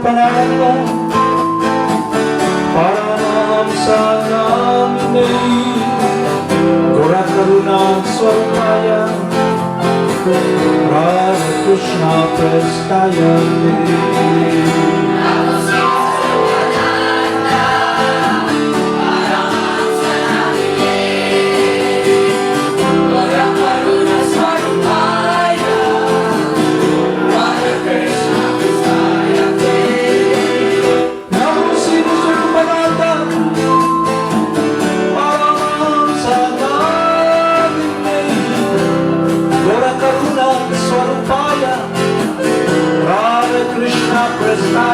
Siddhaswarupananda, Paramahamsa namine, Gora Karuna Swarupaya, Radha Krishna Prestaya. Krishna Krsna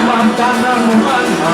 Madana, Mohana.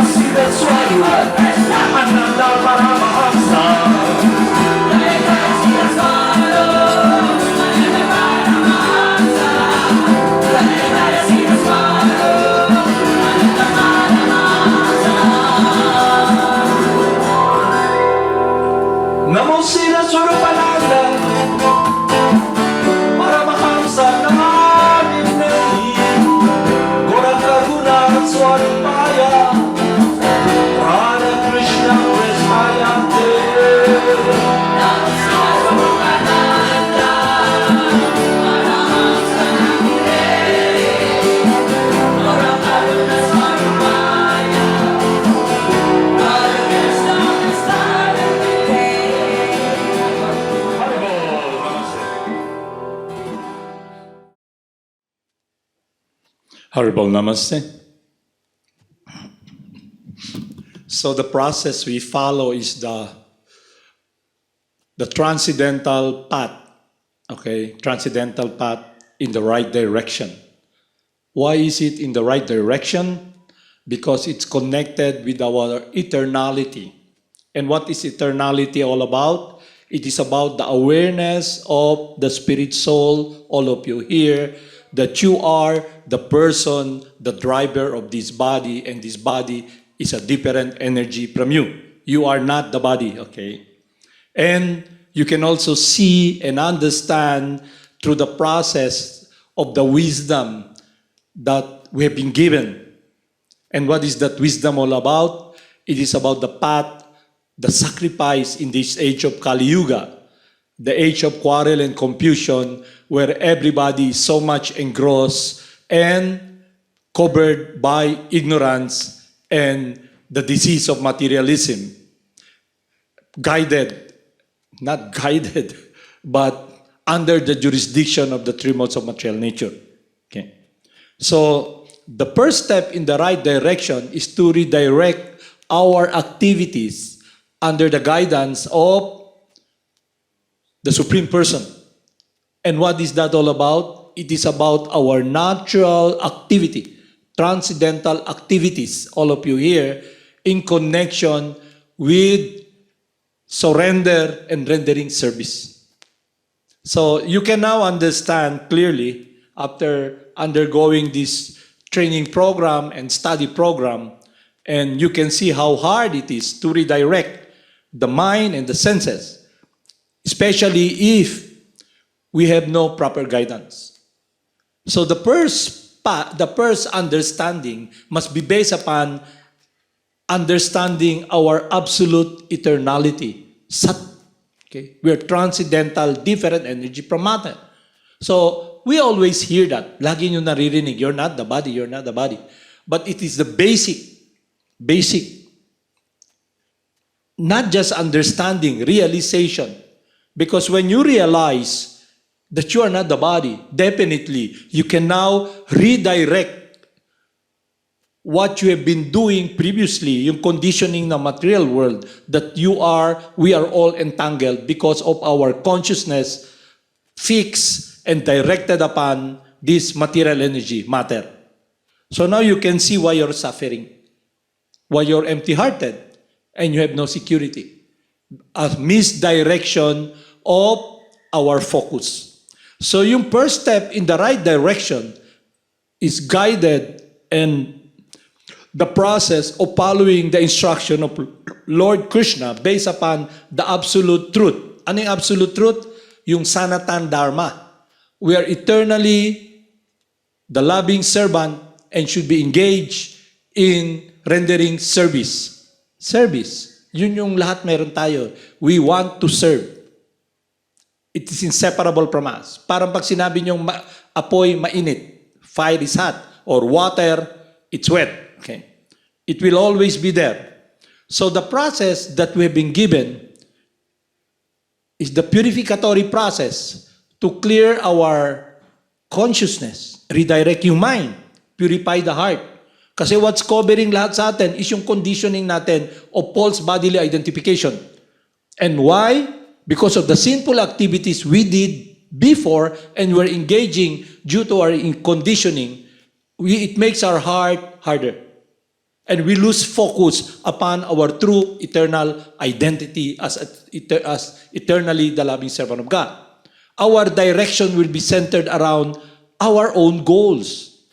Siddhaswarupananda, Paramahamsa. Namo Siddhaswarupananda, Paramahamsa Namine, Gora Karuna Swarupaya, Krsna Kresmayate. Haribol Namaste. So the process we follow is the transcendental path, okay? Transcendental path in the right direction. Why is it in the right direction? Because it's connected with our eternality. And what is eternality all about? It is about the awareness of the spirit soul, all of you here, that you are the person, the driver of this body, and this body is a different energy from you. You are not the body, okay? And you can also see and understand through the process of the wisdom that we have been given. And what is that wisdom all about? It is about the path, the sacrifice in this age of Kali Yuga, the age of quarrel and confusion, where everybody is so much engrossed and covered by ignorance and the disease of materialism. Not guided, but under the jurisdiction of the three modes of material nature. Okay. So the first step in the right direction is to redirect our activities under the guidance of the Supreme Person. And what is that all about? It is about our natural activity, transcendental activities, all of you here, in connection with surrender and rendering service. So you can now understand clearly, after undergoing this training program and study program, and you can see how hard it is to redirect the mind and the senses, especially if we have no proper guidance. So the first understanding must be based upon understanding our absolute eternality, Sat. Okay? We are transcendental, different energy from matter. So, we always hear that. Lagi nyo naririnig, you're not the body, you're not the body. But it is the basic, not just understanding, realization. Because when you realize that you are not the body, definitely, you can now redirect what you have been doing previously, yung conditioning ng material world, that we are all entangled because of our consciousness fixed and directed upon this material energy, matter. So now you can see why you're suffering, why you're empty-hearted, and you have no security. A misdirection of our focus. So yung first step in the right direction is guided and the process of following the instruction of Lord Krishna based upon the absolute truth. Ano yung absolute truth? Yung Sanatan Dharma. We are eternally the loving servant and should be engaged in rendering service. Service. Yun yung lahat meron tayo. We want to serve. It is inseparable from us. Parang pag sinabi niyong apoy mainit, fire is hot, or water, it's wet. Okay. It will always be there. So the process that we have been given is the purificatory process to clear our consciousness, redirect yung mind, purify the heart. Kasi what's covering lahat sa atin is yung conditioning natin of false bodily identification. And why? Because of the sinful activities we did before and we're engaging due to our conditioning, it makes our heart harder. And we lose focus upon our true eternal identity as eternally the loving servant of God. Our direction will be centered around our own goals,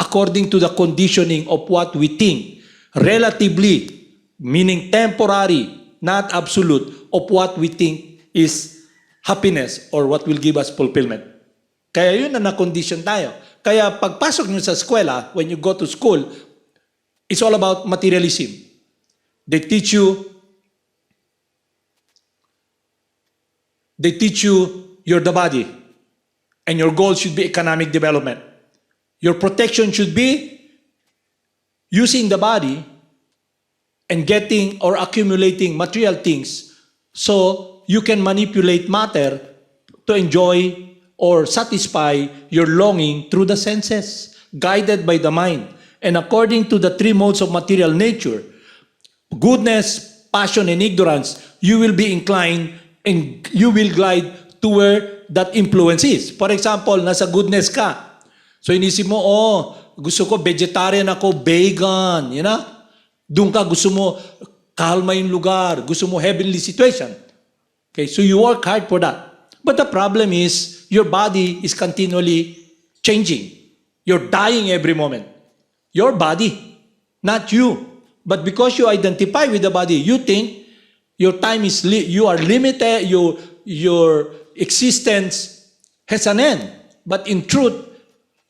according to the conditioning of what we think, relatively, meaning temporary, not absolute, of what we think is happiness or what will give us fulfillment. Kaya yun na na-condition tayo. Kaya pagpasok nyo sa eskwela, when you go to school, it's all about materialism. They teach you you're the body, and your goal should be economic development. Your protection should be using the body and getting or accumulating material things so you can manipulate matter to enjoy or satisfy your longing through the senses, guided by the mind. And according to the three modes of material nature, goodness, passion, and ignorance, you will be inclined and you will glide to where that influence is. For example, nasa goodness ka. So inisip mo, gusto ko vegetarian ako, vegan, you know? Doon ka, gusto mo kalma yung lugar, gusto mo heavenly situation. Okay, so you work hard for that. But the problem is, your body is continually changing. You're dying every moment. Your body, not you. But because you identify with the body, you think your time is you are limited, your existence has an end. But in truth,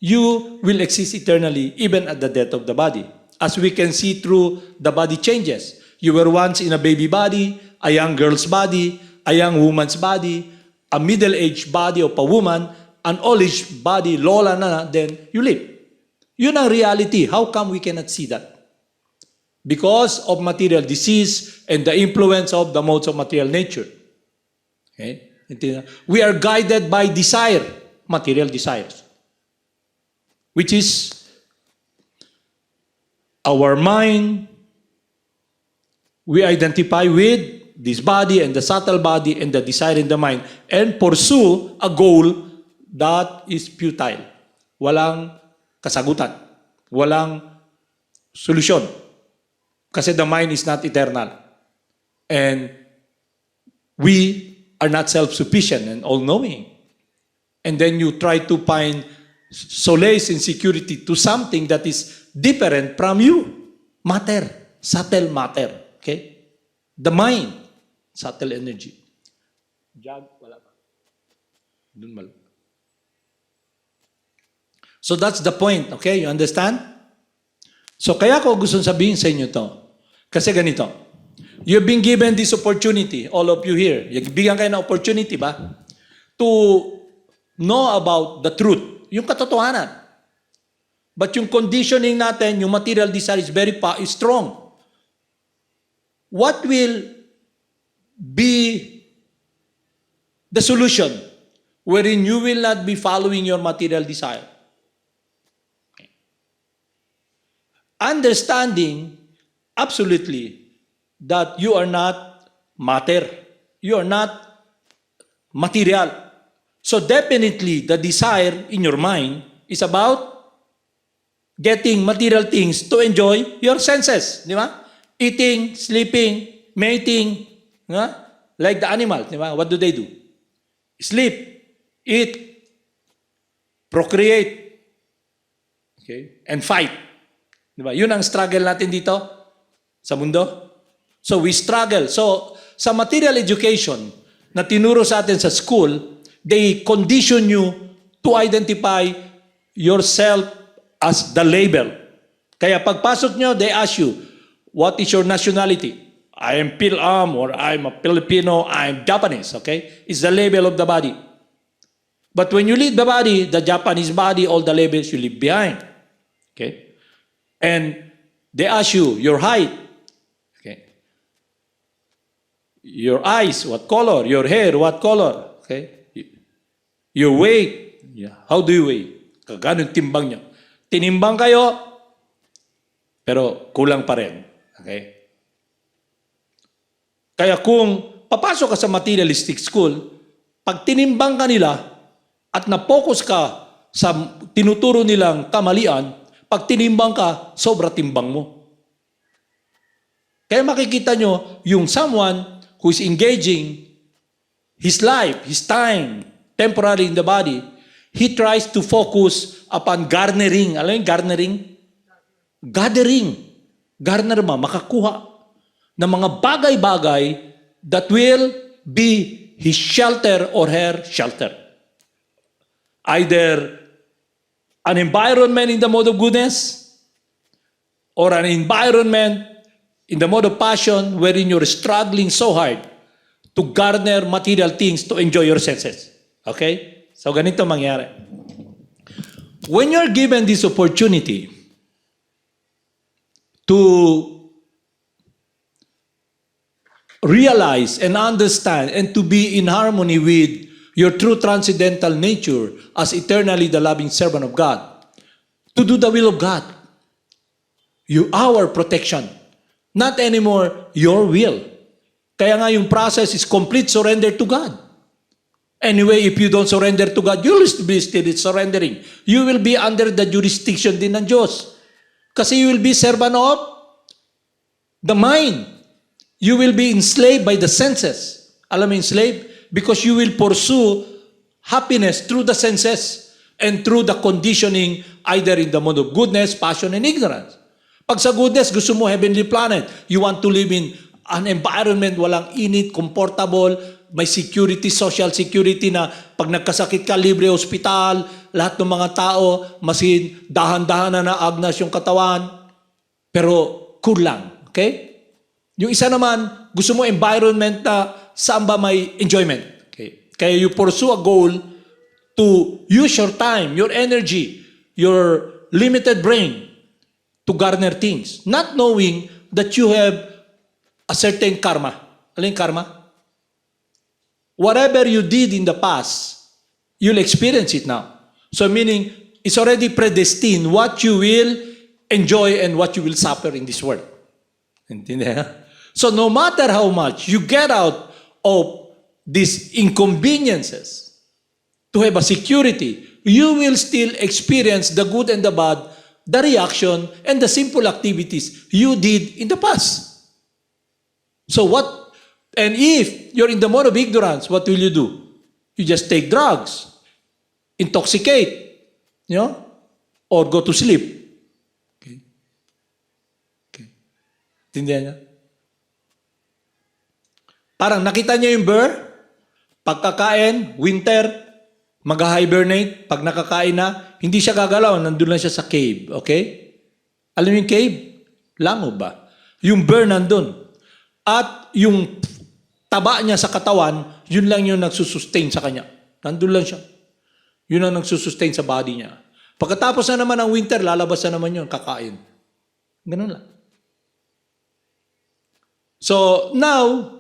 you will exist eternally even at the death of the body. As we can see through the body changes. You were once in a baby body, a young girl's body, a young woman's body, a middle-aged body of a woman, an old-aged body, lola na, then you live. Yun ang reality. How come we cannot see that? Because of material disease and the influence of the modes of material nature. Okay? We are guided by desire, material desires, which is our mind. We identify with this body and the subtle body and the desire in the mind and pursue a goal that is futile. Walang kasagutan. Walang solusyon. Kasi the mind is not eternal. And we are not self-sufficient and all-knowing. And then you try to find solace and security to something that is different from you. Matter. Subtle matter. Okay? The mind. Subtle energy. Jag, wala pa. Dun mal. So that's the point. Okay? You understand? So kaya ko gusto sabihin sa inyo to. Kasi ganito. You've been given this opportunity, all of you here. Bigyan kayo ng opportunity ba? To know about the truth, yung katotohanan. But yung conditioning natin, yung material desire is is strong. What will be the solution wherein you will not be following your material desire? Understanding absolutely that you are not matter. You are not material. So definitely the desire in your mind is about getting material things to enjoy your senses. Di ba? Eating, sleeping, mating. Di ba? Like the animals. Di ba? What do? Sleep, eat, procreate, okay, and fight. Di ba? Yun ang struggle natin dito sa mundo. So we struggle. So sa material education na tinuro sa atin sa school, they condition you to identify yourself as the label. Kaya pagpasok nyo, they ask you, what is your nationality? I am Pilam, or I'm a Filipino, I'm Japanese, okay? It's the label of the body. But when you leave the body, the Japanese body, all the labels you leave behind. Okay? And they ask you your height. Okay? Your eyes, what color? Your hair, what color? Okay? Your weight. Yeah. How do you weigh? Kagano timbang nyo? Tinimbang kayo, pero kulang pa rin. Okay? Kaya kung papasok ka sa materialistic school, pag tinimbang ka nila at na-focus ka sa tinuturo nilang kamalian, pag tinimbang ka, sobra timbang mo. Kaya makikita nyo, yung someone who is engaging his life, his time, temporarily in the body, he tries to focus upon garnering. Alam yung garnering? Gathering. Garner makakuha ng mga bagay-bagay that will be his shelter or her shelter. Either an environment in the mode of goodness or an environment in the mode of passion wherein you're struggling so hard to garner material things to enjoy your senses. Okay? So ganito mangyari. When you're given this opportunity to realize and understand and to be in harmony with your true transcendental nature as eternally the loving servant of God, to do the will of God, our protection, not anymore your will. Kaya nga yung process is complete surrender to God. Anyway, if you don't surrender to God, you'll be still surrendering. You will be under the jurisdiction din ng Diyos. Kasi you will be servant of the mind. You will be enslaved by the senses. Alam mo enslaved? Because you will pursue happiness through the senses and through the conditioning either in the mode of goodness, passion, and ignorance. Pag sa goodness, gusto mo heavenly planet. You want to live in an environment walang init, comfortable, may security, social security na pag nagkasakit ka, libre hospital, lahat ng mga tao, masin, dahan-dahan na naagnas yung katawan, pero kulang. Okay? Yung isa naman, gusto mo environment na saan ba may enjoyment. Okay? Kaya you pursue a goal to use your time, your energy, your limited brain to garner things, not knowing that you have a certain karma. Alam yung karma? Whatever you did in the past, you'll experience it now. So meaning, it's already predestined what you will enjoy and what you will suffer in this world. Intindihan? So no matter how much you get out of these inconveniences to have a security, you will still experience the good and the bad, the reaction, and the simple activities you did in the past. So and if you're in the mode of ignorance, what will you do? You just take drugs, intoxicate, or go to sleep. Okay. Tindihan niya? Parang nakita niyo yung bear, pagkakain, winter, mag-hibernate, pag nakakain na, hindi siya gagalaw, nandun lang siya sa cave. Okay? Alam mo yung cave? Langob ba? Yung bear nandun. At yung taba niya sa katawan, yun lang yung nagsusustain sa kanya. Nandun lang siya. Yun ang nagsusustain sa body niya. Pagkatapos na naman ng winter, lalabas na naman yun, kakain. Ganun lang. So, now,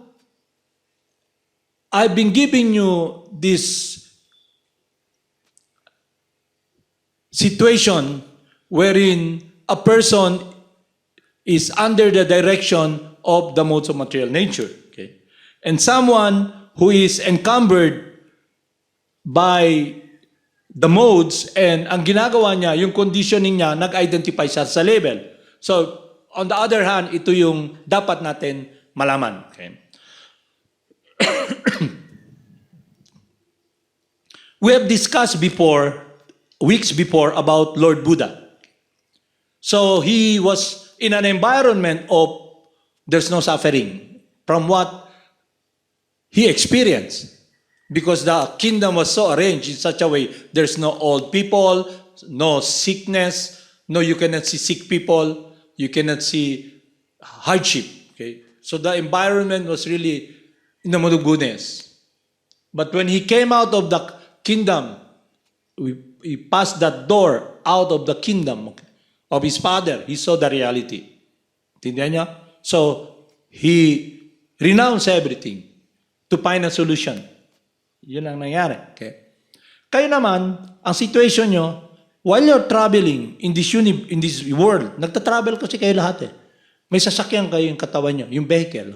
I've been giving you this situation wherein a person is under the direction of the modes of material nature. Okay? And someone who is encumbered by the modes, and ang ginagawa niya, yung conditioning niya, nag-identify siya sa level. So, on the other hand, ito yung dapat natin malaman. Okay? We have discussed before, weeks before, about Lord Buddha. So, he was in an environment of there's no suffering from what he experienced. Because the kingdom was so arranged in such a way, there's no old people, no sickness, no, you cannot see sick people, you cannot see hardship. Okay? So the environment was really in the mood of goodness. But when he came out of the kingdom, he passed that door out of the kingdom of his father, he saw the reality. Tindihan niya? So, he renounced everything to find a solution. Yun ang nangyari. Okay? Kayo naman, ang situation nyo, while you're traveling in this world, nagtatravel kasi kayo lahat eh. May sasakyan kayo yung katawan nyo, yung vehicle.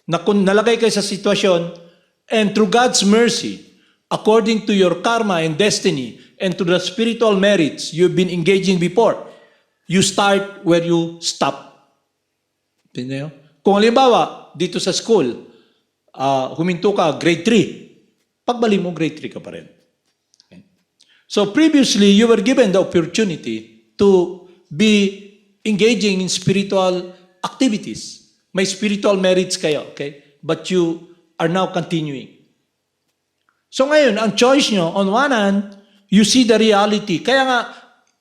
Nalagay kayo sa sitwasyon, and through God's mercy, according to your karma and destiny, and to the spiritual merits you've been engaging before, you start where you stop. Tingnan nyo? Kung halimbawa, dito sa school, huminto ka, grade 3. Pagbalik mo, grade 3 ka pa rin. Okay. So previously, you were given the opportunity to be engaging in spiritual activities. May spiritual merits kayo, okay? But you are now continuing. So ngayon, ang choice nyo, on one hand, you see the reality. Kaya nga,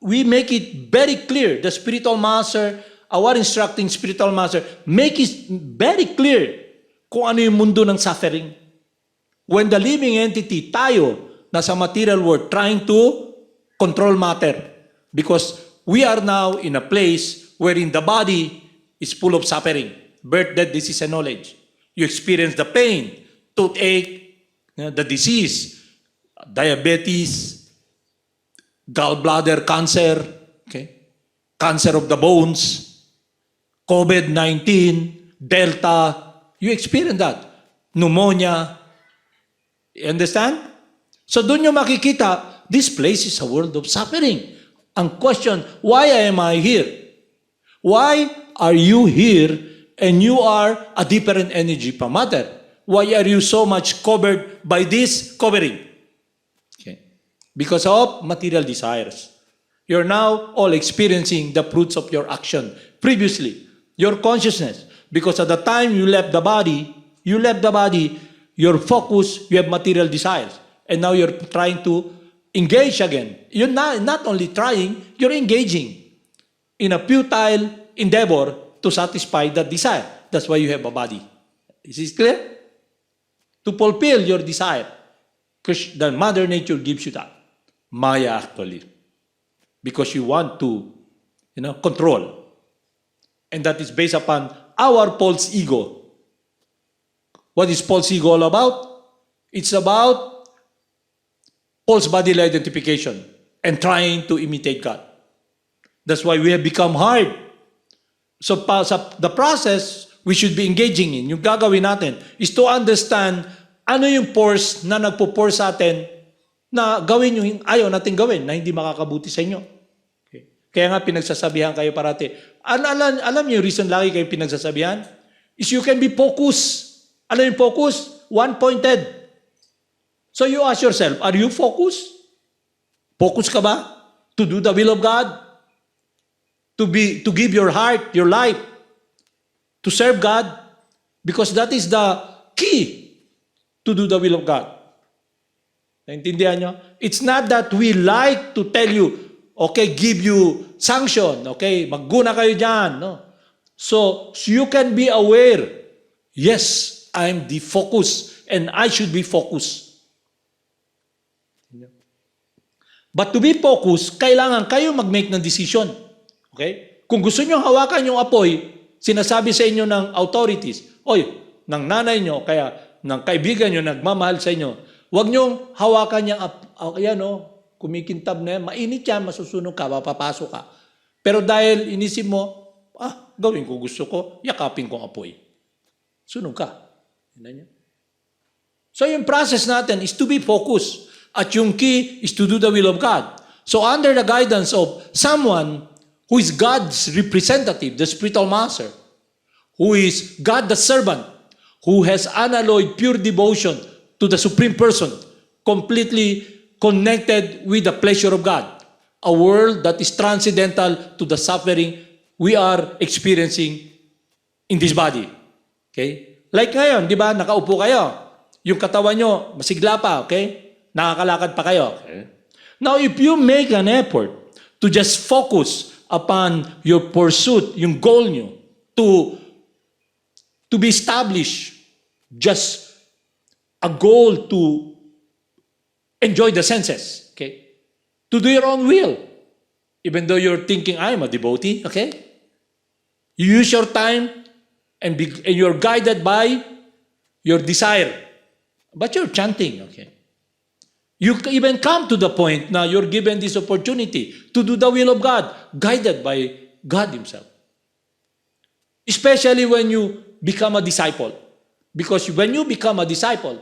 we make it very clear. The spiritual master, our instructing spiritual master, make it very clear kung ano yung mundo ng suffering. When the living entity, tayo, nasa material world, trying to control matter. Because we are now in a place wherein the body is full of suffering. Birth, death, disease, and knowledge. You experience the pain, toothache, the disease, diabetes, gallbladder cancer, okay? Cancer of the bones, COVID-19, Delta. You experience that. Pneumonia. You understand? So doon nyo makikita, this place is a world of suffering. Ang question, why am I here? Why are you here and you are a different energy from matter? Why are you so much covered by this covering? Okay. Because of material desires. You're now all experiencing the fruits of your action. Previously, your consciousness, because at the time you left the body, your focus, you have material desires. And now you're trying to engage again. You're not only trying, you're engaging in a futile endeavor to satisfy that desire. That's why you have a body. Is this clear? To fulfill your desire. Because the Mother Nature gives you that. Maya actually. Because you want to, control. And that is based upon our false ego. What is false ego all about? It's about false bodily identification and trying to imitate God. That's why we have become hard. So the process we should be engaging in, yung gagawin natin, is to understand ano yung force na nagpo-force sa atin na gawin yung ayaw natin gawin, na hindi makakabuti sa inyo. Okay. Kaya nga pinagsasabihan kayo parati. Alam niyo yung reason lagi kayo pinagsasabihan? Is you can be focused. Ano yung focus? One-pointed. So you ask yourself, are you focused? Focus ka ba? To do the will of God? To give your heart, your life, to serve God? Because that is the key to do the will of God. Naintindihan nyo? It's not that we like to tell you, okay, give you sanction, okay, magguna kayo dyan. No? So you can be aware, yes, I'm the focus and I should be focused. But to be focused, kailangan kayo mag-make ng decision. Okay? Kung gusto nyo hawakan yung apoy, sinasabi sa inyo ng authorities, oy, ng nanay nyo, kaya ng kaibigan nyo, nagmamahal sa inyo, huwag nyo hawakan yung ayan kumikintab na yan, mainit yan, masusunog ka, mapapasok ka. Pero dahil inisip mo, gawin ko gusto ko, yakapin ko ang apoy. Sunog ka. So yung process natin is to be focused. At yung key is to do the will of God. So under the guidance of someone who is God's representative, the spiritual master, who is God the servant, who has unalloyed pure devotion to the Supreme Person, completely connected with the pleasure of God, a world that is transcendental to the suffering we are experiencing in this body. Okay? Like ngayon, di ba, nakaupo kayo. Yung katawan nyo, masigla pa, okay? Nakakalakad pa kayo. Okay? Now, if you make an effort to just focus upon your pursuit, yung goal nyo, to be established, just a goal to enjoy the senses, okay? To do your own will. Even though you're thinking, I'm a devotee, okay? You use your time and you're guided by your desire. But you're chanting, okay? You even come to the point now you're given this opportunity to do the will of God, guided by God Himself. Especially when you become a disciple. Because when you become a disciple,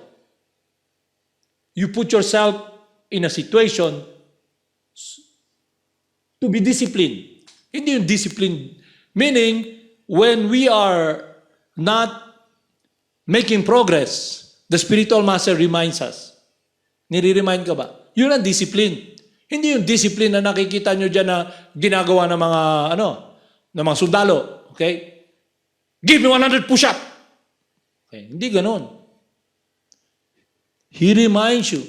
you put yourself in a situation to be disciplined. Hindi yung discipline. Meaning, when we are not making progress, the spiritual master reminds us. Nire-remind ka ba? Yun ang discipline. Hindi yung discipline na nakikita nyo dyan na ginagawa ng mga, ng mga sundalo. Okay? Give me 100 push-up. Okay? Hindi ganun. He reminds you,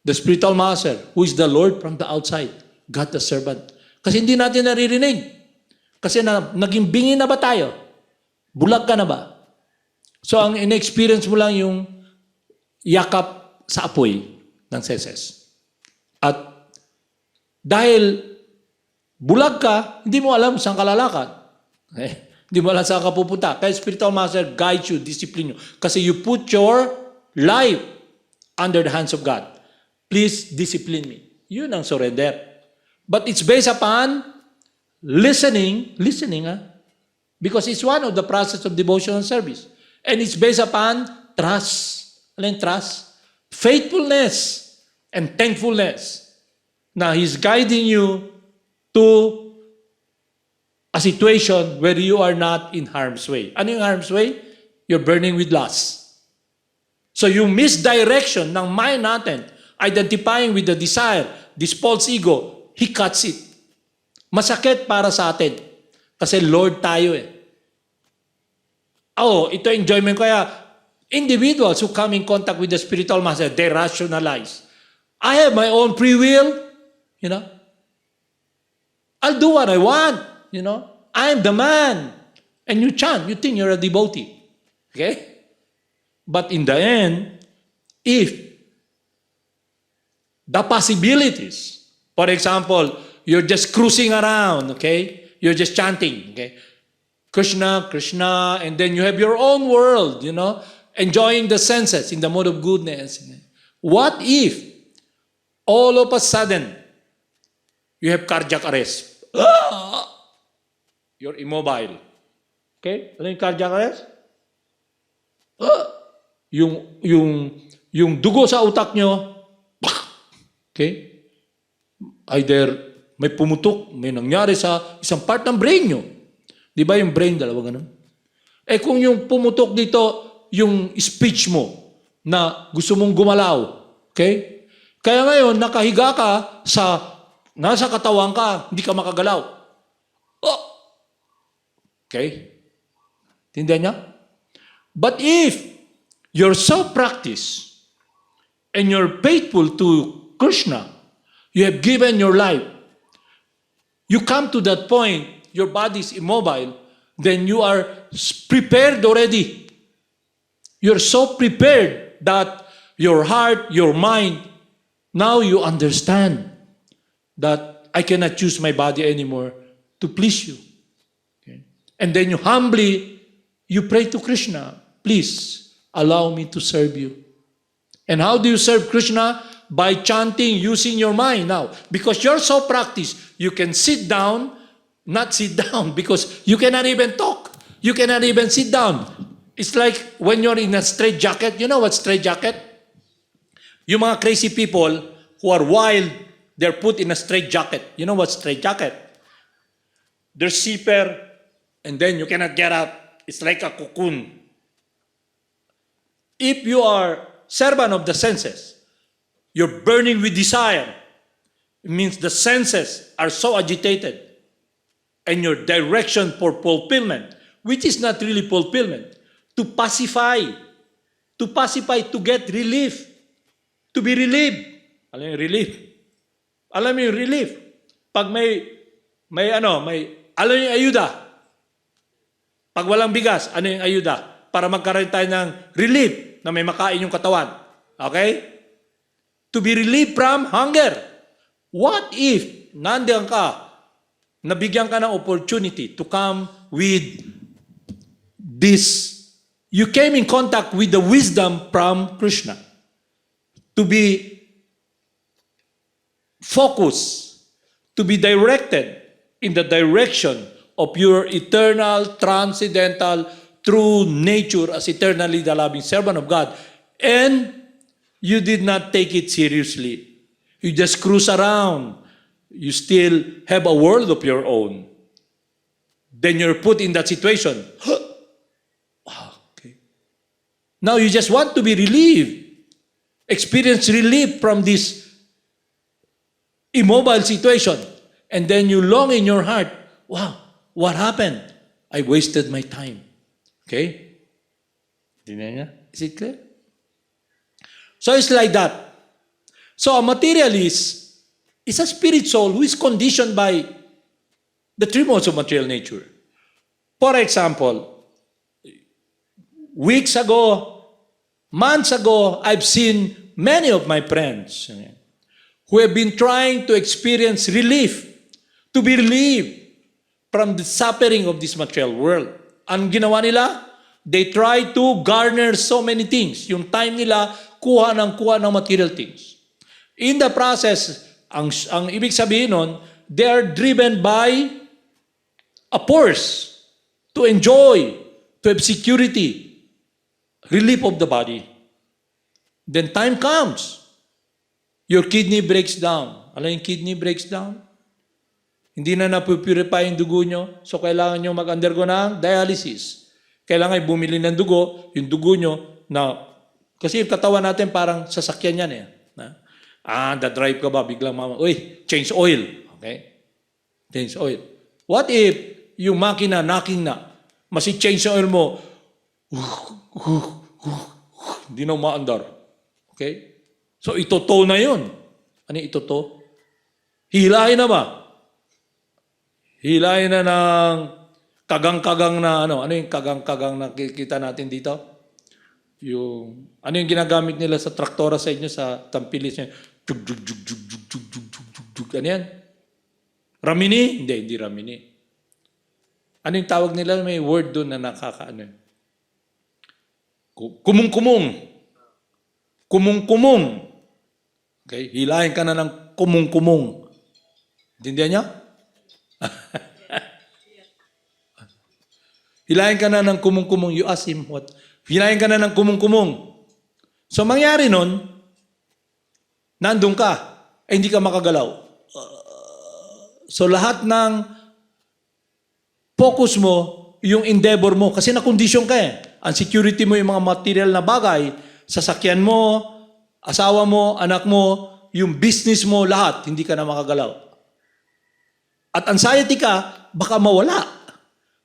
the spiritual master, who is the Lord from the outside, God the servant. Kasi hindi natin naririnig. Kasi naging bingi na ba tayo? Bulag ka na ba? So ang in-experience mo lang yung yakap sa apoy ng seses. At dahil bulag ka, hindi mo alam saan ka lalakad. Okay? Hindi mo alam saan ka pupunta. Kaya spiritual master guides you, discipline you. Kasi you put your life under the hands of God. Please discipline me. Yun ang surrender. But it's based upon listening, because it's one of the process of devotional service. And it's based upon trust. Ano yung trust? Faithfulness and thankfulness na He's guiding you to a situation where you are not in harm's way. Ano yung harm's way? You're burning with lust. So yung misdirection ng mind natin, identifying with the desire, this false ego, He cuts it. Masakit para sa atin. Kasi Lord tayo eh. Ito enjoyment ko kaya individuals who come in contact with the spiritual master, they rationalize. I have my own free will, I'll do what I want, I'm the man. And you chant, you think you're a devotee. Okay? But in the end, if the possibilities, for example, you're just cruising around, okay? You're just chanting, okay? Krishna, Krishna, and then you have your own world, enjoying the senses in the mode of goodness. What if all of a sudden you have cardiac arrest? You're immobile. Okay? Ano yung cardiac arrest? Yung dugo sa utak nyo, okay? Either may pumutok, may nangyari sa isang part ng brain nyo. Di ba yung brain, dalawa ganun? Kung yung pumutok dito, yung speech mo na gusto mong gumalaw. Okay? Kaya ngayon, nakahiga ka nasa katawan ka, hindi ka makagalaw. Okay? Tindihan niya? But if you're so practiced and you're faithful to Krishna, you have given your life, you come to that point, your body is immobile, then you are prepared already. You're so prepared that your heart, your mind, now you understand that I cannot choose my body anymore to please you. Okay? And then you humbly, you pray to Krishna, please allow me to serve you. And how do you serve Krishna? By chanting, using your mind now. Because you're so practiced, you can sit down, not sit down, because you cannot even talk. You cannot even sit down. It's like when you're in a straight jacket. You know what straight jacket? Yung mga crazy people who are wild, they're put in a straight jacket. You know what straight jacket? There's zipper, and then you cannot get out. It's like a cocoon. If you are servant of the senses, you're burning with desire. It means the senses are so agitated, and your direction for fulfillment, which is not really fulfillment, to pacify, to get relief, to be relieved. Alam mo yung relief? Alam mo yung relief? Pag alam mo yung ayuda. Pag walang bigas, ano yung ayuda? Para magkaroon tayo ng relief na may makain yung katawan. Okay? To be relieved from hunger. What if nandiyan ka, nabigyan ka ng opportunity to come with this, you came in contact with the wisdom from Krishna. To be focused, to be directed in the direction of your eternal, transcendental, true nature as eternally the loving servant of God. And you did not take it seriously. You just cruise around. You still have a world of your own. Then you're put in that situation. Okay. Now you just want to be relieved. Experience relief from this immobile situation. And then you long in your heart, wow, what happened? I wasted my time. Okay? Is it clear? So it's like that. So a materialist is a spirit soul who is conditioned by the three modes of material nature. For example, weeks ago, months ago, I've seen many of my friends who have been trying to experience relief, to be relieved from the suffering of this material world. Ang ginawa nila? They try to garner so many things. Yung time nila, kuha ng material things. In the process, ang ibig sabihin nun, they are driven by a force to enjoy, to have security, relief of the body. Then time comes, your kidney breaks down. Alam yung kidney breaks down? Hindi na napupurify yung dugo nyo, so kailangan nyo mag-undergo ng dialysis. Kailangan bumili ng dugo, yung dugo nyo na, kasi yung katawan natin parang sasakyan yan eh. Da-drive ka ba, biglang change oil. Okay? Change oil. What if yung makina, knocking na, change oil mo, hindi na umaandar. Okay? So, itoto na yun. Ano yung itoto? Hilahin na ba? Hilahin na ng kagang-kagang na ano yung kagang-kagang na kita natin dito? Ano yung ginagamit nila sa traktora sa inyo, sa tampilis niya? Ano yan? Ramini? Hindi ramini. Ano yung tawag nila? May word doon na nakakaano. Kumung-kumung. Kumung-kumung. Okay? Hilahin ka na ng kumung-kumung. Intindihan niya? Hilahin ka na ng kumung-kumung. You ask him what? Hilahin ka na ng kumung-kumung. So, mangyari nun, nandun ka, hindi ka makagalaw. So, lahat ng focus mo, yung endeavor mo, kasi nakondisyon ka eh. Ang security mo, yung mga material na bagay, sasakyan mo, asawa mo, anak mo, yung business mo, lahat, hindi ka na makagalaw. At anxiety ka, baka mawala.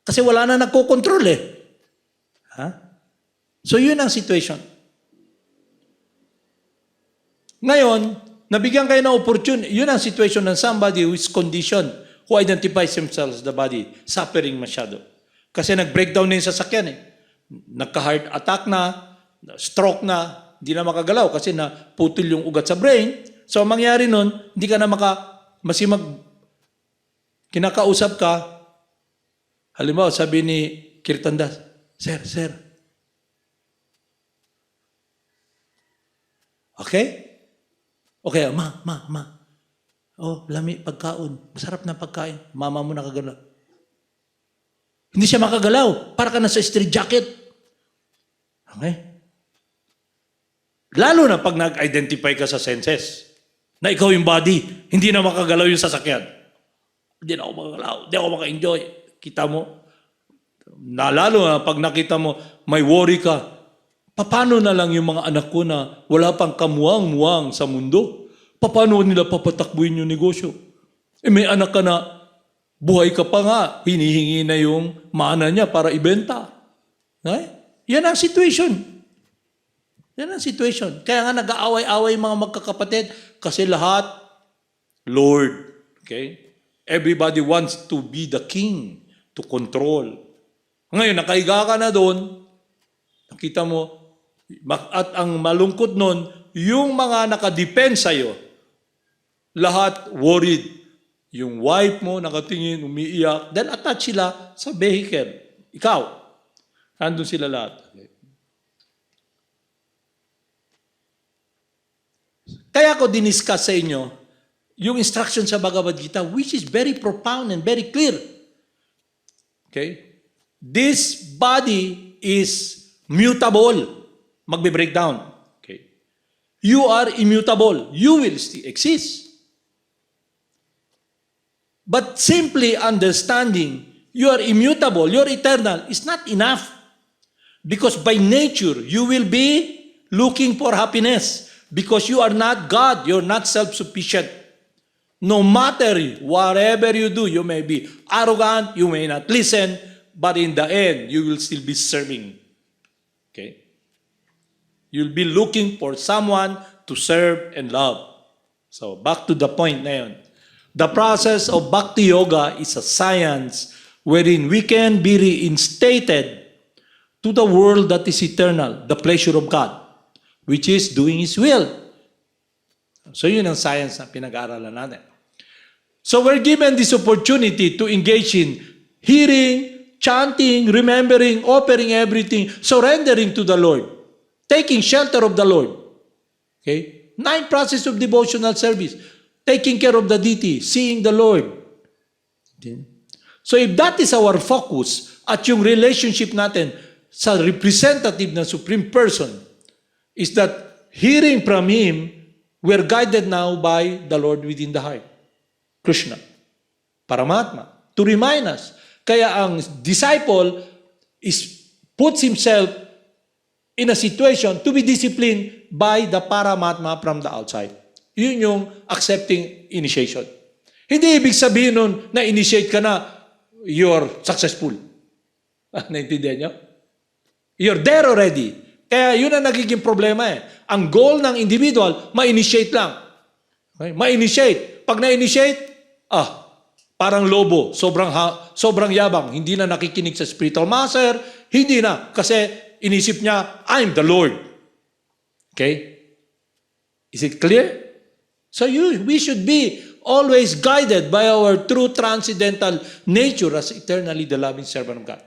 Kasi wala na nagkokontrol eh. So yun ang situation. Ngayon, nabigyan kayo ng opportunity, yun ang situation ng somebody who is conditioned, who identifies themselves as the body, suffering masyado. Kasi nag-breakdown na yung sasakyan eh. Nagka-heart attack na, stroke na, hindi na makagalaw kasi naputol yung ugat sa brain. So, ang mangyari nun, hindi ka na kinakausap ka, halimbawa, sabi ni Kirtandas, Sir. Okay? Okay, ma. Oh, lami, pagkaon. Masarap na pagkain. Mama mo nakagalaw. Hindi siya makagalaw. Para ka na sa street jacket. Okay? Lalo na pag nag-identify ka sa senses na ikaw yung body, hindi na makagalaw yung sasakyan. Hindi na ako makagalaw. Hindi ako maka-enjoy. Kita mo? Lalo na pag nakita mo, may worry ka. Paano na lang yung mga anak ko na wala pang kamuwang-muwang sa mundo? Paano nila papatakbuhin yung negosyo? May anak ka na, buhay ka pa nga, hinihingi na yung mana niya para ibenta. Okay? Yan ang situation. Kaya nga nag-aaway-aaway mga magkakapatid kasi lahat, Lord. Okay? Everybody wants to be the king, to control. Ngayon, nakahiga ka na doon, nakita mo, at ang malungkot nun, yung mga nakadepend sa'yo, lahat worried. Yung wife mo nakatingin, umiiyak, then attach sila sa vehicle. Ikaw, nandun sila lahat. Kaya ko diniscuss sa inyo yung instruction sa Bhagavad Gita, which is very profound and very clear. Okay? This body is mutable. Magbe-breakdown. Okay? You are immutable. You will still exist. But simply understanding you are immutable, you're eternal, is not enough. Because by nature, you will be looking for happiness. Because you are not God, you're not self-sufficient. No matter whatever you do, you may be arrogant, you may not listen, but in the end, you will still be serving. Okay? You'll be looking for someone to serve and love. So, back to the point na yun. The process of Bhakti Yoga is a science wherein we can be reinstated to the world that is eternal, the pleasure of God, which is doing His will. So, yun ang science na pinag-aaralan natin. So, we're given this opportunity to engage in hearing, chanting, remembering, offering everything, surrendering to the Lord, taking shelter of the Lord. Okay? 9 process of devotional service. Taking care of the deity, seeing the Lord. Okay? So if that is our focus at yung relationship natin sa representative na Supreme Person, is that hearing from Him, we're guided now by the Lord within the heart. Krsna. Paramatma. To remind us. Kaya ang disciple puts himself in a situation to be disciplined by the Paramatma from the outside. Yun yung accepting initiation. Hindi ibig sabihin nun na initiate ka na, you're successful. Naintindihan nyo? You're there already. Kaya yun ang nagiging problema eh. Ang goal ng individual, ma-initiate lang. Okay? Ma-initiate. Pag na-initiate, parang lobo, sobrang yabang, hindi na nakikinig sa spiritual master, hindi na. Kasi inisip niya, I'm the Lord. Okay? Is it clear? So we should be always guided by our true transcendental nature as eternally the loving servant of God.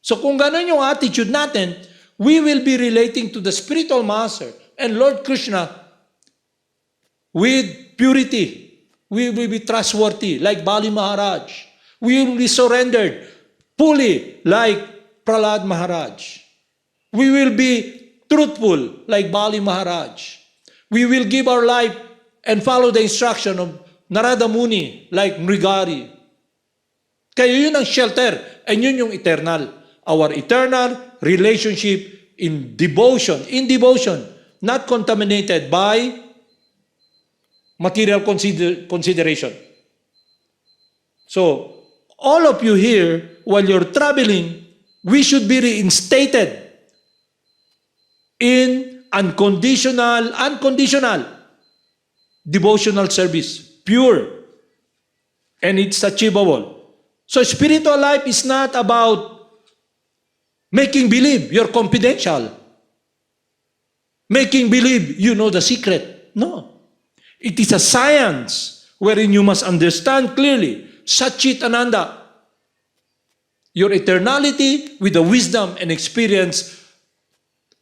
So kung ganun yung attitude natin, we will be relating to the spiritual master and Lord Krishna with purity. We will be trustworthy like Bali Maharaj. We will be surrendered fully like Prahlad Maharaj. We will be truthful like Bali Maharaj. We will give our life and follow the instruction of Narada Muni like Mrigari. Kaya yun ang shelter and yun yung eternal. Our eternal relationship in devotion, not contaminated by material consideration. So, all of you here, while you're traveling, we should be reinstated in unconditional devotional service, pure, and it's achievable. So spiritual life is not about making believe you're confidential, making believe you know the secret. No. It is a science wherein you must understand clearly, Satchitananda, your eternality with the wisdom and experience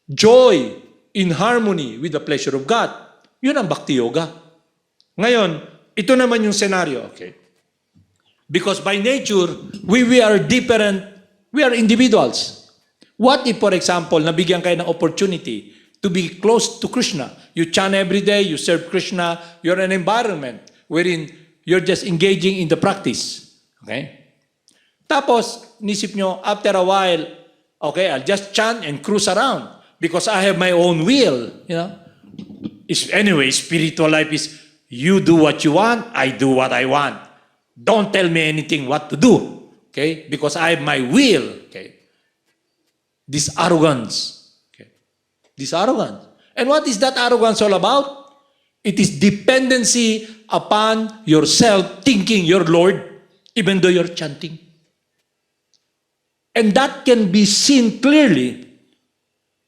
joy in harmony with the pleasure of God. Yun ang Bhakti Yoga. Ngayon, ito naman yung scenario, okay? Because by nature, we are different, we are individuals. What if, for example, nabigyan kayo ng opportunity to be close to Krishna? You chant every day, you serve Krishna, you're in an environment wherein you're just engaging in the practice. Okay? Tapos, nisip nyo, after a while, okay, I'll just chant and cruise around because I have my own will, you know. Anyway, spiritual life is you do what you want, I do what I want. Don't tell me anything what to do, okay? Because I have my will, okay? This arrogance, okay? This arrogance. And what is that arrogance all about? It is dependency upon yourself, thinking you're Lord, even though you're chanting. And that can be seen clearly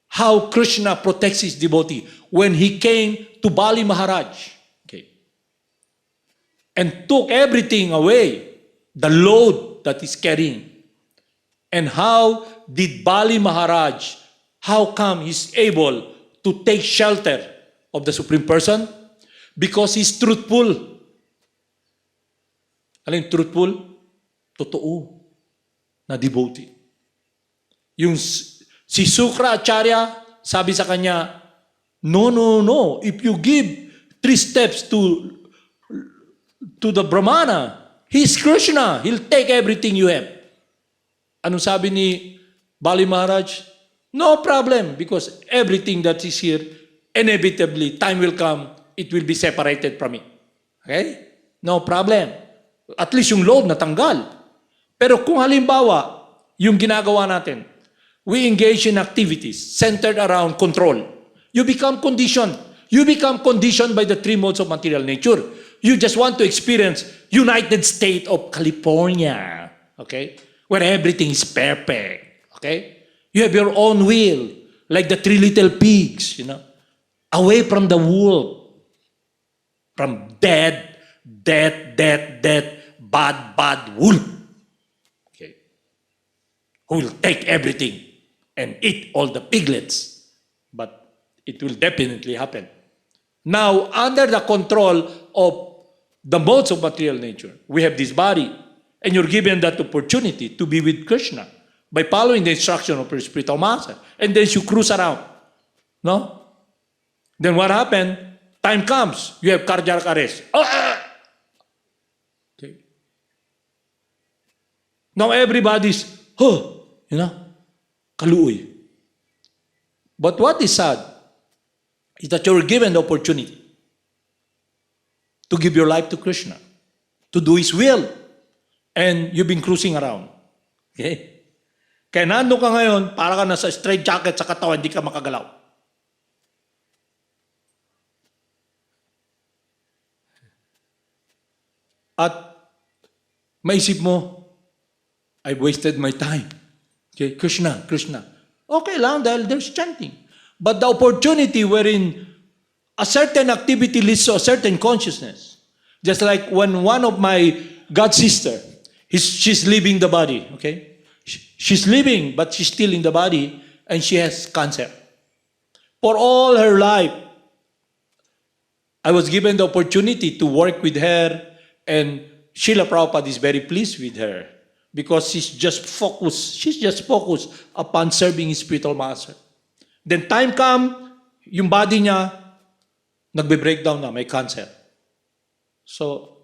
how Krishna protects his devotee when he came to Bali Maharaj, okay, and took everything away, the load that he's carrying. And how did Bali Maharaj, how come he's able to take shelter of the Supreme Person? Because he's truthful. Alin truthful? Totoo na devotee. Yung si Sukra Acharya, sabi sa kanya, no. If you give 3 steps to the Brahmana, he's Krishna. He'll take everything you have. Anong sabi ni Bali Maharaj? No problem, because everything that is here, inevitably, time will come, it will be separated from me. Okay? No problem. At least yung load natanggal. Pero kung halimbawa, yung ginagawa natin, we engage in activities centered around control. You become conditioned. You become conditioned by the 3 modes of material nature. You just want to experience United States of California, okay? Where everything is perfect, okay? You have your own will, like the 3 little pigs, you know? Away from the world, from dead, bad wolf. Okay? Who will take everything and eat all the piglets. But it will definitely happen. Now, under the control of the modes of material nature, we have this body, and you're given that opportunity to be with Krishna by following the instruction of your spiritual master. And then you cruise around. No? Then what happened? Time comes, you have cardiac arrest. Okay. Now everybody's, you know, kaluoy. But what is sad is that you're given the opportunity to give your life to Krishna, to do His will, and you've been cruising around. Okay? Kaya nandun ka ngayon, para ka nasa straight jacket sa katawan, hindi ka makagalaw. At maisip mo, I've wasted my time. Okay, Krishna. Okay lang, dahil there's chanting. But the opportunity wherein a certain activity leads to a certain consciousness. Just like when one of my god sister, she's leaving the body, okay? She's leaving, but she's still in the body, and she has cancer. For all her life, I was given the opportunity to work with her, and Srila Prabhupada is very pleased with her because she's just focused upon serving his spiritual master. Then time come, yung body niya, nagbe-breakdown na, may cancer. So,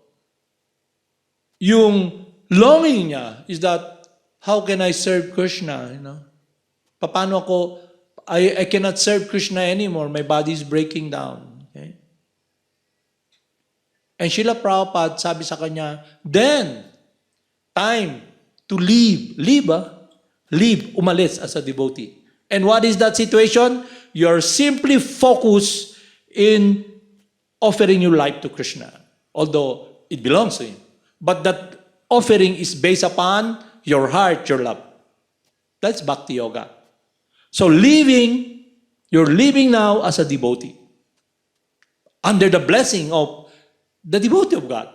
yung longing niya is that, how can I serve Krishna, you know? Paano ako, I cannot serve Krishna anymore, my body is breaking down. Okay? And Srila Prabhupada sabi sa kanya, then, time to leave, umalis as a devotee. And what is that situation? You're simply focused in offering your life to Krishna, although it belongs to Him. But that offering is based upon your heart, your love. That's Bhakti Yoga. So you're living now as a devotee, under the blessing of the devotee of God.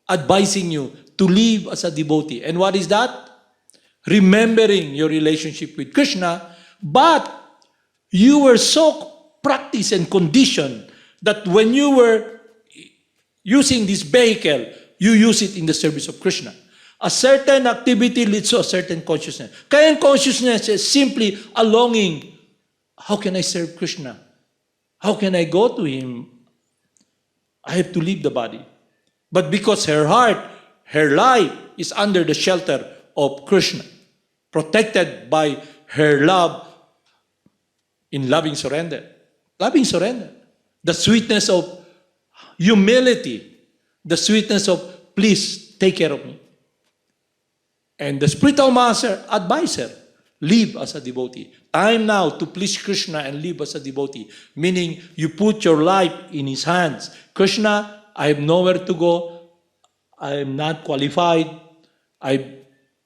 advising you to live as a devotee. And what is that? Remembering your relationship with Krishna, but you were so practiced and conditioned that when you were using this vehicle, you use it in the service of Krishna. A certain activity leads to a certain consciousness. Kaya consciousness is simply a longing. How can I serve Krishna? How can I go to Him? I have to leave the body. But because her heart, her life is under the shelter of Krishna, protected by her love in loving surrender. Loving surrender. The sweetness of humility. The sweetness of, please take care of me. And the spiritual master advised her, live as a devotee. Time now to please Krishna and live as a devotee. Meaning, you put your life in His hands. Krishna, I have nowhere to go. I am not qualified. I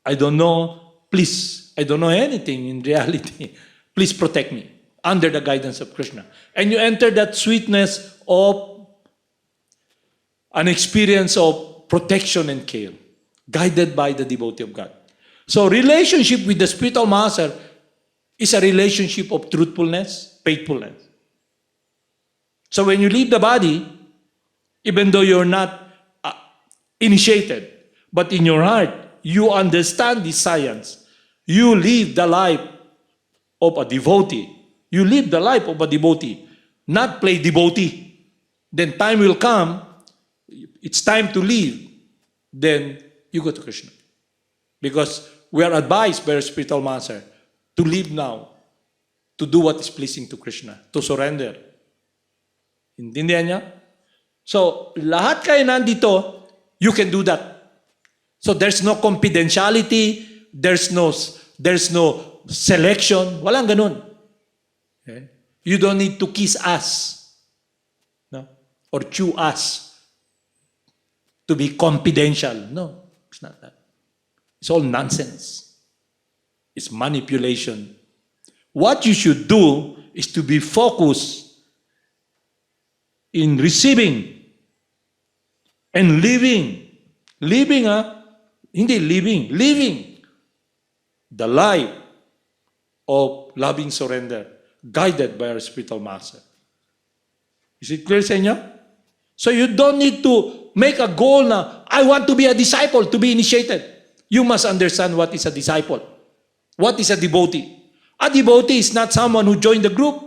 don't know. Please, I don't know anything in reality. Please protect me under the guidance of Krishna. And you enter that sweetness of an experience of protection and care, guided by the devotee of God. So relationship with the spiritual master is a relationship of truthfulness, faithfulness. So when you leave the body, even though you're not initiated, but in your heart, you understand the science. You live the life of a devotee. You live the life of a devotee, not play devotee. Then time will come, it's time to leave, then you go to Krishna. Because we are advised by our spiritual master to live now, to do what is pleasing to Krishna, to surrender. Intindihan niya? So, lahat kayo nandito, you can do that. So, there's no confidentiality, there's no selection, walang ganun. Okay? You don't need to kiss us, no? Or chew us to be confidential. No, it's not that. It's all nonsense. It's manipulation. What you should do is to be focused in receiving and living. Living, hindi living the life of loving surrender, guided by our spiritual master. Is it clear sa inyo? So you don't need to make a goal na, I want to be a disciple, to be initiated. You must understand what is a disciple. What is a devotee? A devotee is not someone who joined the group.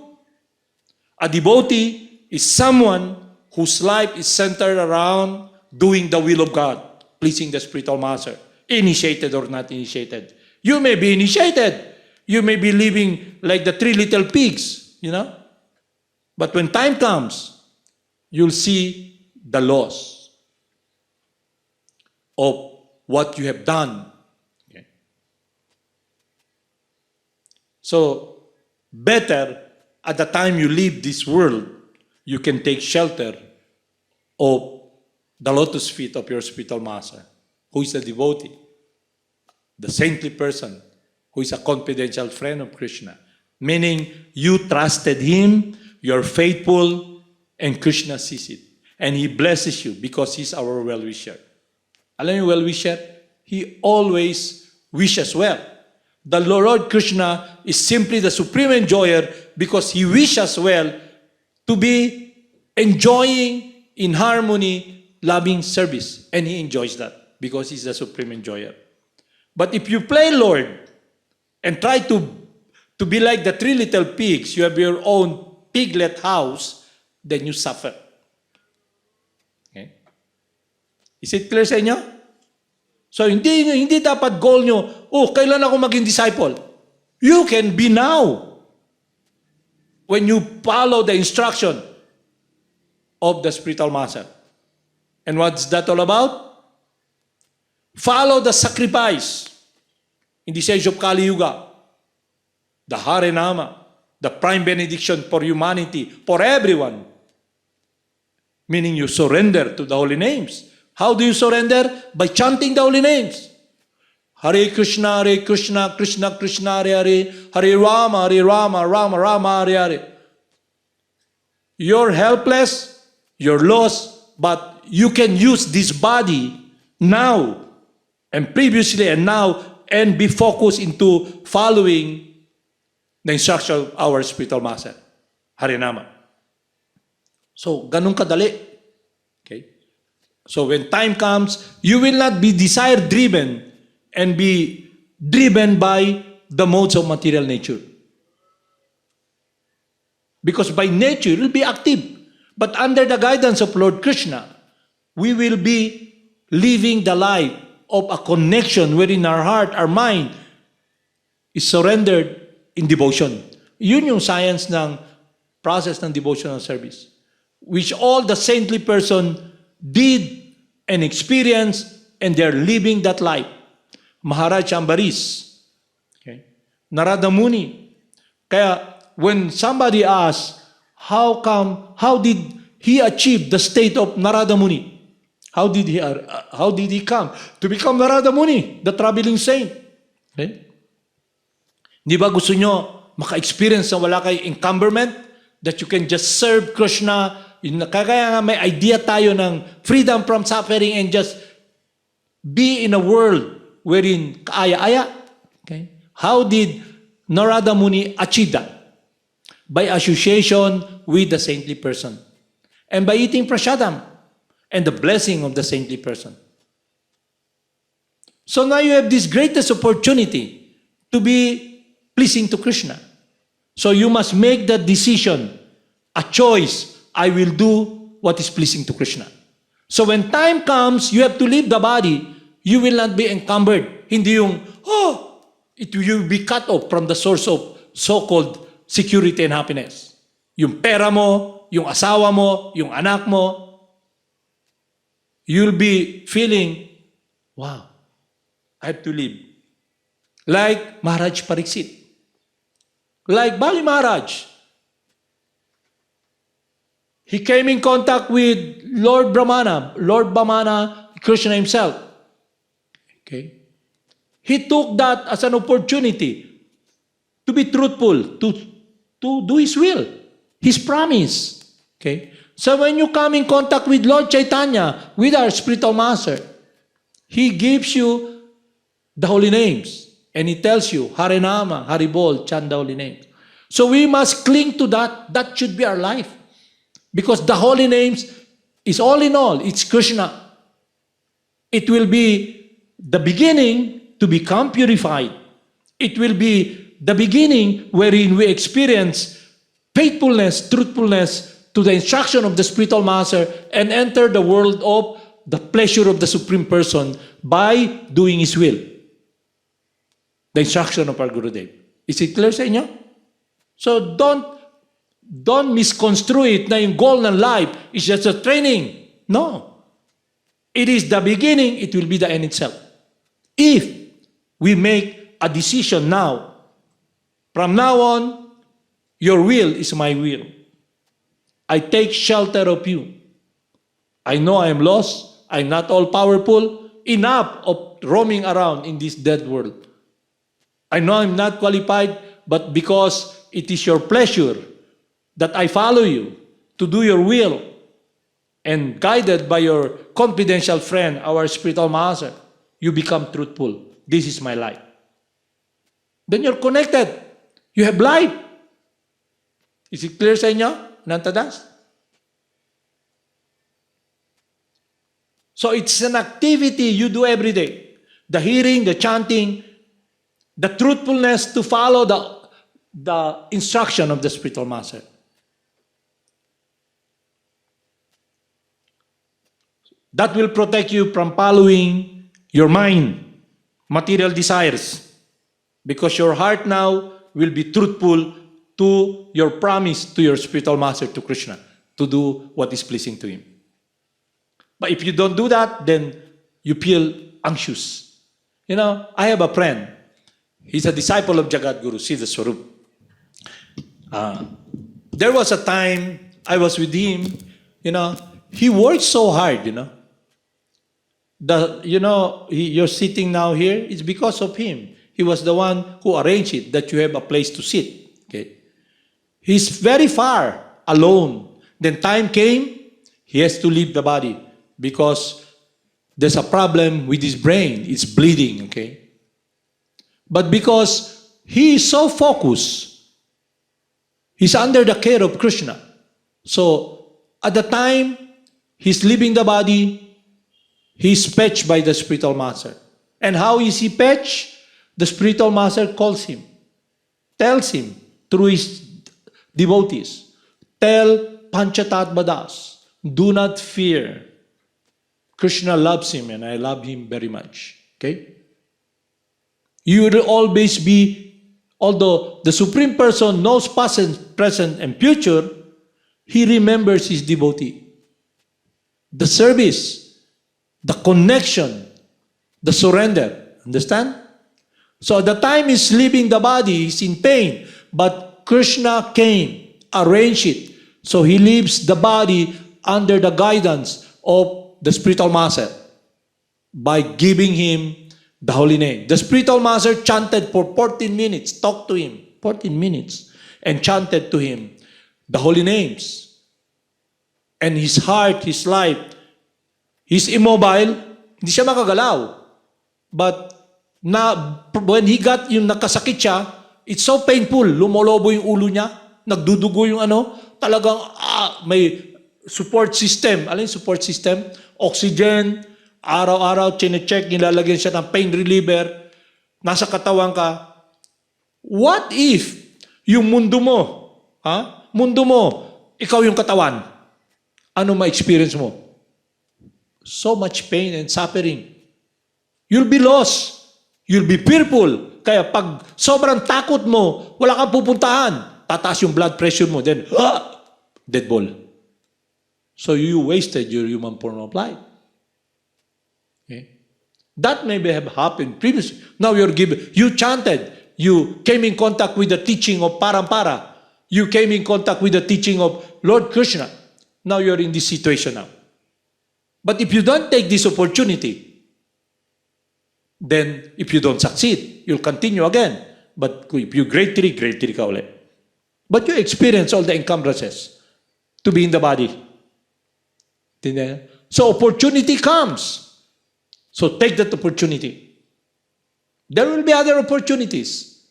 A devotee is someone whose life is centered around doing the will of God, pleasing the spiritual master, initiated or not initiated. You may be initiated. You may be living like the 3 little pigs, you know. But when time comes, you'll see the loss of what you have done. Okay. So, better at the time you leave this world, you can take shelter of the lotus feet of your spiritual master, who is a devotee, the saintly person, who is a confidential friend of Krishna. Meaning, you trusted him, you're faithful, and Krishna sees it. And he blesses you because he's our well-wisher. Alam niyo well-wisher? He always wishes well. The Lord Krishna is simply the supreme enjoyer because he wishes well to be enjoying in harmony, loving service. And he enjoys that because he's the supreme enjoyer. But if you play Lord and try to be like the 3 little pigs, you have your own piglet house, then you suffer. Okay? Is it clear sa inyo? So, hindi dapat goal nyo, kailan ako maging disciple? You can be now. When you follow the instruction of the spiritual master. And what's that all about? Follow the sacrifice in this age of Kali Yuga. The Harinama, the prime benediction for humanity, for everyone. Meaning you surrender to the holy names. How do you surrender? By chanting the holy names. Hare Krishna, Krishna Krishna, Hare Hare, Hare Rama, Rama Rama, Hare Hare. You're helpless, you're lost, but you can use this body now and previously and now, and be focused into following the instruction of our spiritual master, Harinama. So, ganun kadali. Okay? So, when time comes, you will not be desire-driven and be driven by the modes of material nature. Because by nature, it will be active. But under the guidance of Lord Krishna, we will be living the life of a connection wherein our heart, our mind, is surrendered in devotion. Yun yung science ng process ng devotional service, which all the saintly person did and experienced, and they're living that life. Maharaj Ambaris, okay? Narada Muni. Kaya when somebody asks, how did he achieve the state of Narada Muni? How did he come to become Narada Muni, the traveling saint? Okay? Di ba gusto nyo maka-experience na wala kay encumberment? That you can just serve Krishna. Kaya nga may idea tayo ng freedom from suffering and just be in a world wherein kaaya-aya. Okay? How did Narada Muni achieve that? By association with the saintly person. And by eating prasadam. And the blessing of the saintly person. So now you have this greatest opportunity to be pleasing to Krishna. So you must make that decision, a choice. I will do what is pleasing to Krishna. So when time comes, you have to leave the body, you will not be encumbered. Hindi yung, you will be cut off from the source of so-called security and happiness. Yung pera mo, yung asawa mo, yung anak mo, you'll be feeling, wow, I have to live. Like Maharaj Pariksit. Like Bali Maharaj. He came in contact with Lord Brahmana, Krishna himself. Okay? He took that as an opportunity to be truthful, to do his will, his promise. Okay? So when you come in contact with Lord Chaitanya, with our spiritual master, he gives you the holy names. And he tells you, Harinama, Haribol, chant the holy names. So we must cling to that. That should be our life. Because the holy names is all in all. It's Krishna. It will be the beginning to become purified. It will be the beginning wherein we experience faithfulness, truthfulness, to the instruction of the spiritual master and enter the world of the pleasure of the Supreme Person by doing His will. The instruction of our Gurudev. Is it clear sa inyo? So don't misconstrue it na yung goal ng life is just a training. No. It is the beginning, it will be the end itself. If we make a decision now, from now on, your will is my will. I take shelter of you. I know I am lost. I'm not all-powerful. Enough of roaming around in this dead world. I know I'm not qualified, but because it is your pleasure that I follow you to do your will and guided by your confidential friend, our spiritual master, you become truthful. This is my life. Then you're connected. You have life. Is it clear sa inyo? Nantadas? So it's an activity you do every day. The hearing, the chanting, the truthfulness to follow the instruction of the spiritual master. That will protect you from following your mind, material desires, because your heart now will be truthful to your promise to your spiritual master, to Krishna, to do what is pleasing to him. But if you don't do that, then you feel anxious. You know, I have a friend. He's a disciple of Jagad Guru, Siddhaswarupananda. There was a time I was with him, you know, he worked so hard, you know. You're sitting now here, it's because of him. He was the one who arranged it, that you have a place to sit. Okay. He's very far, alone. Then time came, he has to leave the body because There's a problem with his brain. It's bleeding, okay? But because he is so focused, he's under the care of Krishna. So, at the time he's leaving the body, he's fetched by the spiritual master. And how is he fetched? The spiritual master calls him, tells him through his devotees, tell Panchatattvadas, do not fear. Krishna loves him and I love him very much. Okay? You will always be, although the Supreme Person knows past, present, and future, he remembers his devotee. The service, the connection, the surrender. Understand? So at the time he's leaving the body, he's in pain. But Krishna came, arranged it. So he leaves the body under the guidance of the spiritual master by giving him the holy name. The spiritual master chanted for 14 minutes, talked to him, 14 minutes, and chanted to him the holy names. And his heart, his life, he's immobile, hindi siya makagalaw. But when he got yung nakasakit siya, it's so painful. Lumolobo yung ulo niya, nagdudugo yung talagang may support system. Alin support system? Oxygen, araw-araw, chine-check, nilalagyan siya ng pain reliever, nasa katawan ka. What if yung mundo mo, ikaw yung katawan, ano ma-experience mo? So much pain and suffering. You'll be lost. You'll be fearful. Kaya pag sobrang takot mo, wala kang pupuntahan. Tataas yung blood pressure mo. Then, dead ball. So you wasted your human form of life. Okay? That may have happened previously. Now you chanted. You came in contact with the teaching of Parampara. You came in contact with the teaching of Lord Krishna. Now you're in this situation now. But if you don't take this opportunity, then if you don't succeed, you'll continue again. But if you grade 3 ka ulit. But you experience all the encumbrances to be in the body. So opportunity comes. So take that opportunity. There will be other opportunities.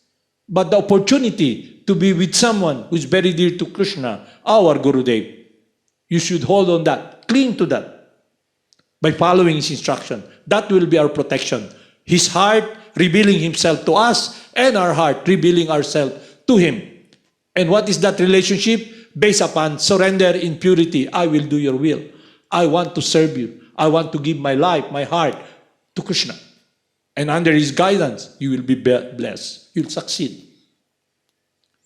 But the opportunity to be with someone who's very dear to Krishna, our Gurudev, you should hold on that. Cling to that. By following his instruction. That will be our protection. His heart revealing himself to us, and our heart revealing ourselves to him. And what is that relationship? Based upon surrender in purity. I will do your will. I want to serve you. I want to give my life, my heart to Krishna. And under his guidance, you will be blessed. You'll succeed.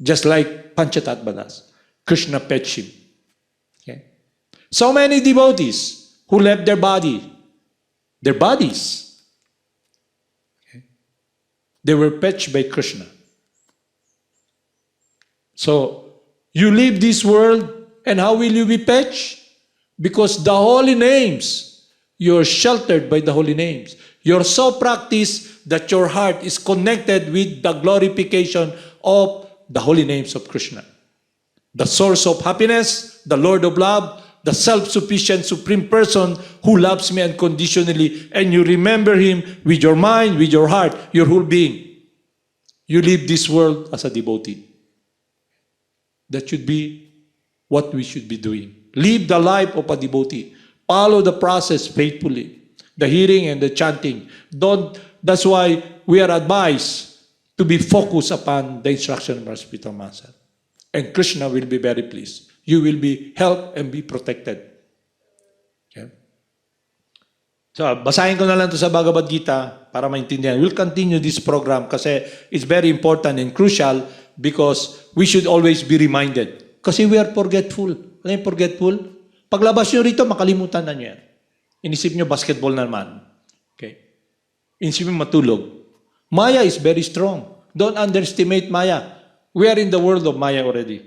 Just like Panchatattvadas. Krishna fetched him. Okay? So many devotees who left their bodies. Okay? They were fetched by Krishna. So, you leave this world, and how will you be fetched? Because the holy names, you're sheltered by the holy names. You're so practiced that your heart is connected with the glorification of the holy names of Krishna. The source of happiness, the Lord of love, the self-sufficient Supreme Person who loves me unconditionally, and you remember him with your mind, with your heart, your whole being. You leave this world as a devotee. That should be what we should be doing. Live the life of a devotee. Follow the process faithfully. The hearing and the chanting. That's why we are advised to be focused upon the instruction of our spiritual master. And Krishna will be very pleased. You will be helped and be protected. Okay? So, basahin ko na lang ito sa Bhagavad Gita para maintindihan. We'll continue this program kasi it's very important and crucial because we should always be reminded. Kasi we are forgetful. Ano yung forgetful? Paglabas nyo rito, makalimutan na nyo yan. Inisip nyo, basketball na naman. Okay? Inisip nyo, matulog. Maya is very strong. Don't underestimate Maya. We are in the world of Maya already.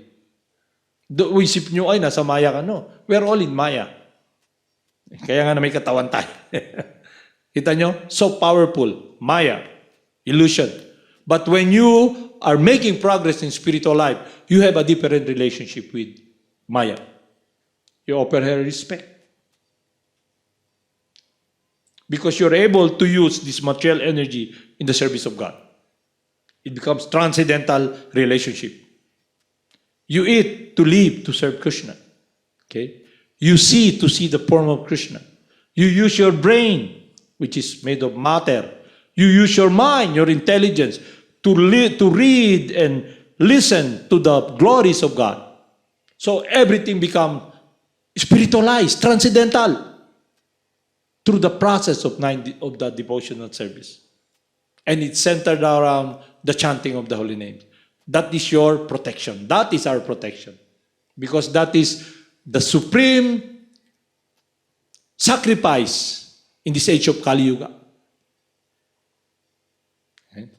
Isip nyo, ay, nasa Maya ka, no? We are all in Maya. Kaya nga na may katawan tayo. Kita nyo? So powerful. Maya. Illusion. But when you are making progress in spiritual life, you have a different relationship with Maya. You offer her respect. because you're able to use this material energy in the service of God. It becomes transcendental relationship. You eat to live, to serve Krishna. Okay? You see to see the form of Krishna. You use your brain, which is made of matter. You use your mind, your intelligence, to read and listen to the glories of God. So everything becomes spiritualized, transcendental, through the process of the devotional service. And it's centered around the chanting of the holy names. That is your protection. That is our protection. Because that is the supreme sacrifice in this age of Kali Yuga. Okay?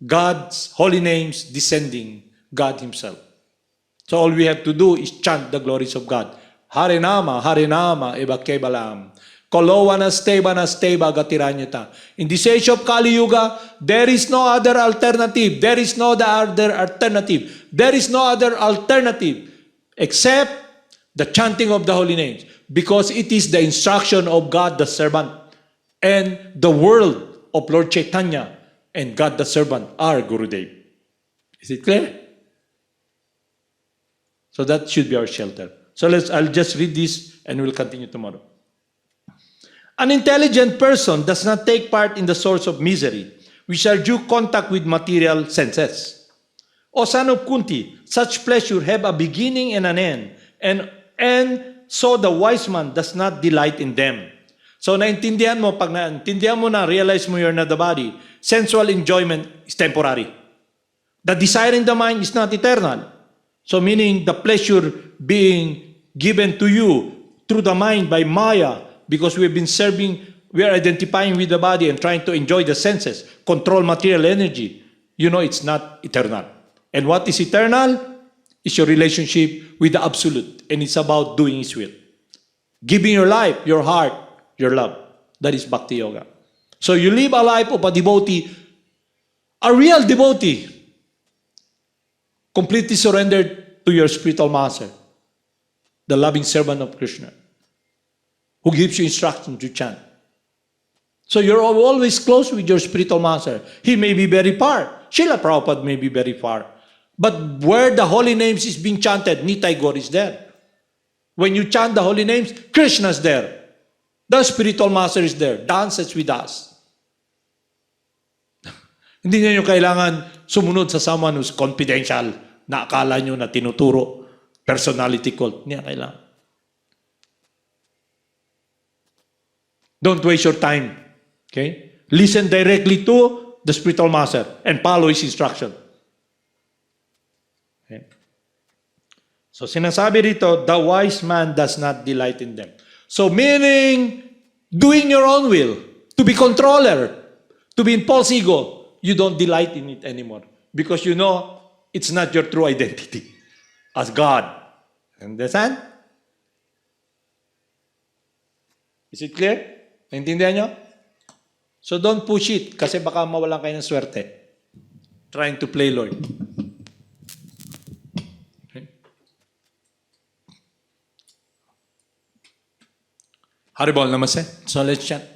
God's holy names descending, God Himself. So all we have to do is chant the glories of God. Harinama, Harinama, Eva Kebalam. Kolowanasteba Nasteba Gatiranyata. In this age of Kali Yuga, there is no other alternative. There is no other alternative. There is no other alternative except the chanting of the holy names. Because it is the instruction of God the servant and the world of Lord Chaitanya and God the servant are Gurudev. Is it clear? So that should be our shelter. So I'll just read this and we'll continue tomorrow. An intelligent person does not take part in the source of misery, which are due contact with material senses. O son of Kunti, such pleasure have a beginning and an end, and so the wise man does not delight in them. So naintindihan mo, pag naintindihan mo na, realize mo you're not the body, sensual enjoyment is temporary. The desire in the mind is not eternal. So meaning the pleasure being given to you through the mind by Maya, because we've been we are identifying with the body and trying to enjoy the senses, control material energy. You know it's not eternal. And what is eternal is your relationship with the Absolute. And it's about doing His will. Giving your life, your heart, your love. That is Bhakti Yoga. So you live a life of a devotee, a real devotee, completely surrendered to your spiritual master, the loving servant of Krishna, who gives you instruction to chant. So you're always close with your spiritual master. He may be very far. Srila Prabhupada may be very far. But where the holy names is being chanted, Nitai Gaur is there. When you chant the holy names, Krishna is there. The spiritual master is there. Dances with us. Hindi niyo kailangan sumunod sa someone who's confidential, na akala nyo na tinuturo, personality cult. Hindi kailangan. Don't waste your time. Okay? Listen directly to the spiritual master and follow his instruction. Okay? So sinasabi rito, the wise man does not delight in them. So meaning, doing your own will, to be controller, to be impulse ego, you don't delight in it anymore. Because you know, it's not your true identity as God. Understand? Is it clear? Naintindihan nyo? So don't push it kasi baka mawalan kayo ng swerte. Trying to play Lord. Okay. Haribol namaste. So let's chant.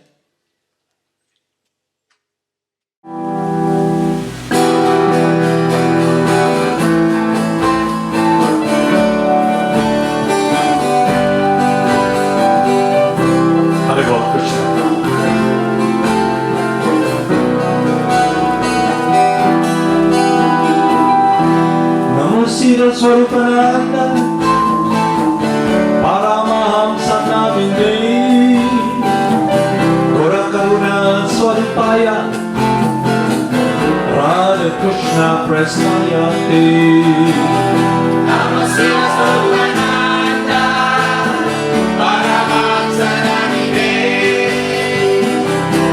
Siddhaswarupananda, Paramahamsa namin din, Gora Karuna Swarupaya, Radha Krishna Prasnayate. Namo Siddhaswarupananda, Paramahamsa namin din,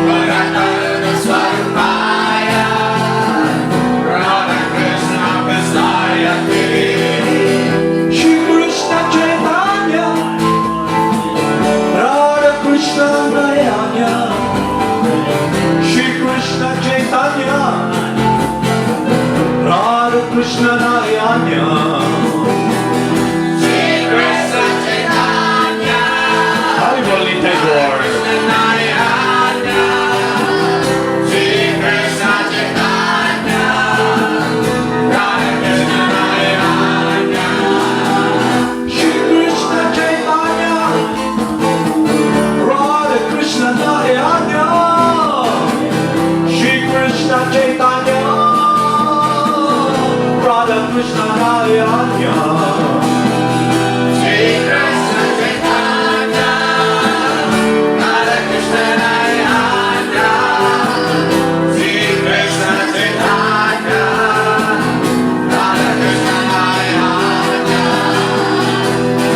Gora Karuna Swarupaya, Radha Krishna Prasnayate. Krishna Narayana, Krishna Chaitanya, Sri Krishna Chaitanya, Radha Krishna Chaitanya, Sri Krishna Chaitanya, Radha Krishna Chaitanya,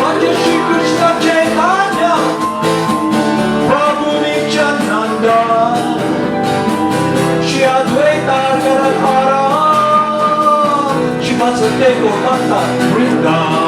Bhagwan Shri Krishna Chaitanya, Prabhu Nityananda, Shri Advaita Gadadhara, Shri Vasudeva Bhakta Vrinda.